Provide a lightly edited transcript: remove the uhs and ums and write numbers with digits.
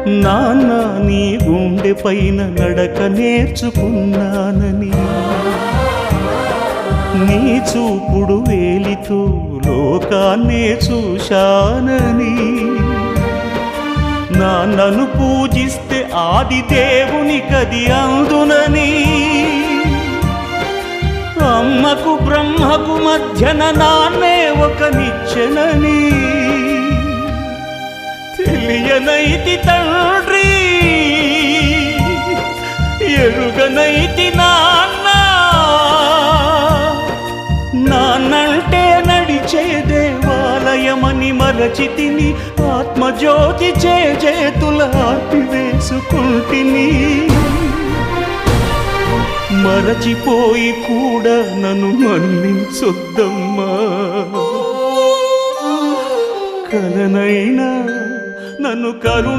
నాన్న నీ గుండె పైన నడక నేర్చుకున్నానని, నీ చూపుడు వేలితో లోకాన్నే చూశానని, నాన్నను పూజిస్తే ఆది దేవుని కది అందునని, అమ్మకు బ్రహ్మకు మధ్యన నాన్నే ఒక నిచ్చెనని తెలియనైతి తండ్రి, ఎరుగనైతి నాన్న. నాన్నంటే నడిచే దేవాలయమని మరచితిని, ఆత్మజ్యోతి చేతుల ఆపివేసుకుంటిని. మరచిపోయి కూడా నన్ను మన్నించొద్దమ్మా, కలనైనా నన్ను కరుణి